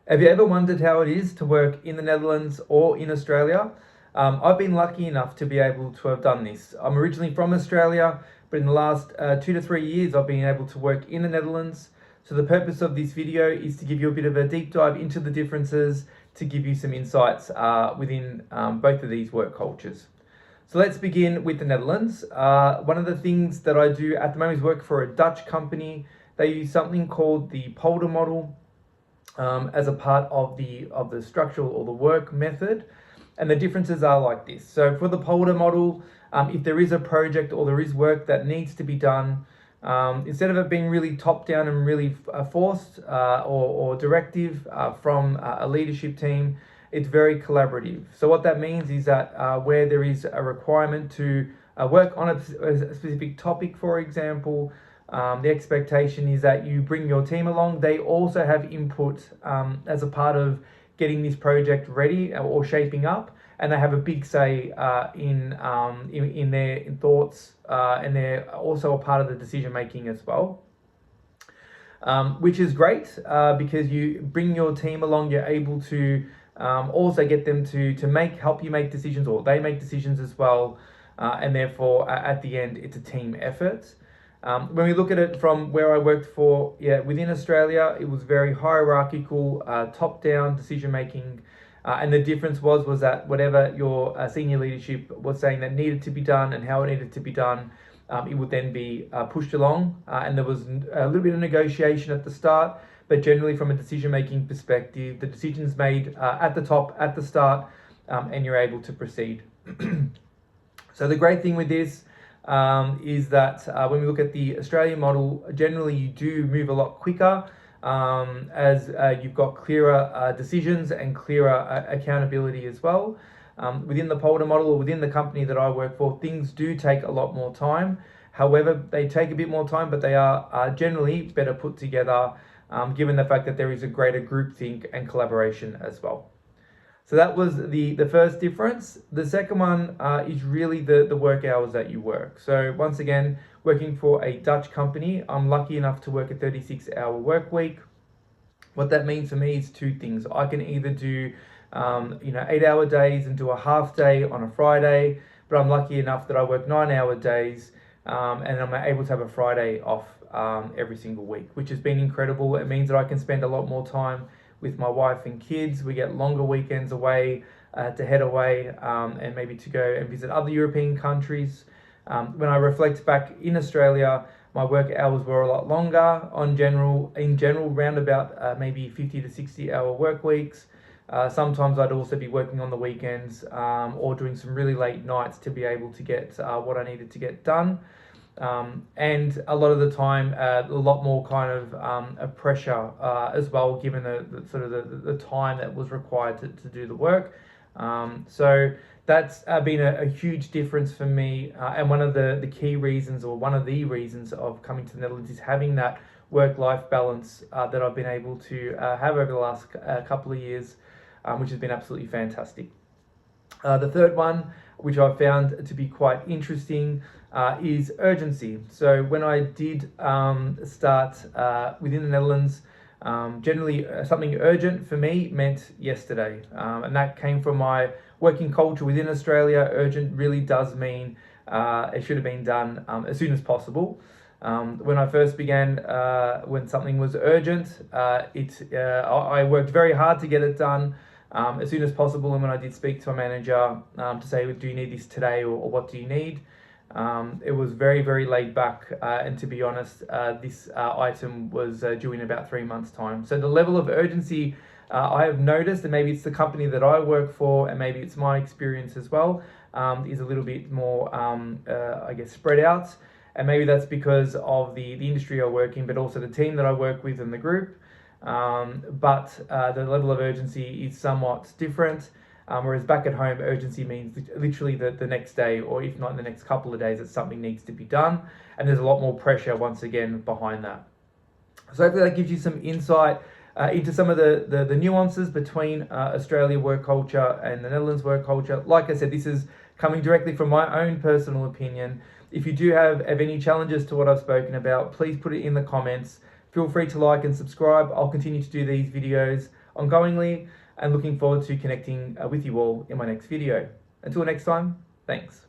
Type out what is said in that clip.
Have you ever wondered how it is to work in the Netherlands or in Australia? I've been lucky enough to be able to have done this. I'm originally from Australia, but in the last 2 to 3 years, I've been able to work in the Netherlands. So the purpose of this video is to give you a bit of a deep dive into the differences, to give you some insights within both of these work cultures. So let's begin with the Netherlands. One of the things that I do at the moment is work for a Dutch company. They use something called the Polder model as a part of the structural or the work method. And the differences are like this. So for the Polder model, if there is a project or there is work that needs to be done, instead of it being really top down and really forced or directive from a leadership team, it's very collaborative. So what that means is that where there is a requirement to work on a specific topic, for example, the expectation is that you bring your team along. They also have input as a part of getting this project ready or shaping up, and they have a big say in their thoughts, and they're also a part of the decision making as well. Which is great because you bring your team along. You're able to also get them to help you make decisions, or they make decisions as well, and therefore at the end it's a team effort. When we look at it from where I worked for, within Australia, it was very hierarchical, top-down decision making, and the difference was that whatever your senior leadership was saying that needed to be done and how it needed to be done, it would then be pushed along, and there was a little bit of negotiation at the start, but generally from a decision making perspective, the decision's made at the top, at the start, and you're able to proceed. So the great thing with this is that when we look at the Australian model, generally you do move a lot quicker as you've got clearer decisions and clearer accountability as well. Within the Polder model, or within the company that I work for, things do take a lot more time. However, they take a bit more time, but they are generally better put together, given the fact that there is a greater groupthink and collaboration as well. So that was the first difference. The second one is really the work hours that you work. So once again, working for a Dutch company, I'm lucky enough to work a 36-hour work week. What that means for me is two things. I can either do 8-hour days and do a half day on a Friday, but I'm lucky enough that I work 9-hour days and I'm able to have a Friday off every single week, which has been incredible. It means that I can spend a lot more time with my wife and kids. We get longer weekends away to head away and maybe to go and visit other European countries. When I reflect back in Australia, my work hours were a lot longer in general, round about maybe 50 to 60-hour work weeks. Sometimes I'd also be working on the weekends or doing some really late nights to be able to get what I needed to get done. And a lot of the time, a lot more kind of a pressure as well, given the time that was required to do the work. So that's been a huge difference for me, and one of the key reasons, or one of the reasons of coming to the Netherlands, is having that work-life balance that I've been able to have over the last couple of years, which has been absolutely fantastic. The third one, which I found to be quite interesting, is urgency. So when I did start within the Netherlands, generally something urgent for me meant yesterday, and that came from my working culture within Australia. Urgent really does mean it should have been done as soon as possible. When I first began, when something was urgent, I worked very hard to get it done as soon as possible. And when I did speak to a manager to say, do you need this today, or what do you need? It was very, very laid back, and to be honest, this item was due in about 3 months' time. So the level of urgency I have noticed, and maybe it's the company that I work for, and maybe it's my experience as well, is a little bit more, spread out. And maybe that's because of the industry I work in, but also the team that I work with and the group. But the level of urgency is somewhat different. Whereas back at home, urgency means literally the next day, or if not in the next couple of days, that something needs to be done. And there's a lot more pressure, once again, behind that. So hopefully that gives you some insight into some of the nuances between Australia work culture and the Netherlands work culture. Like I said, this is coming directly from my own personal opinion. If you do have any challenges to what I've spoken about, please put it in the comments. Feel free to like and subscribe. I'll continue to do these videos ongoingly, and looking forward to connecting with you all in my next video. Until next time, thanks.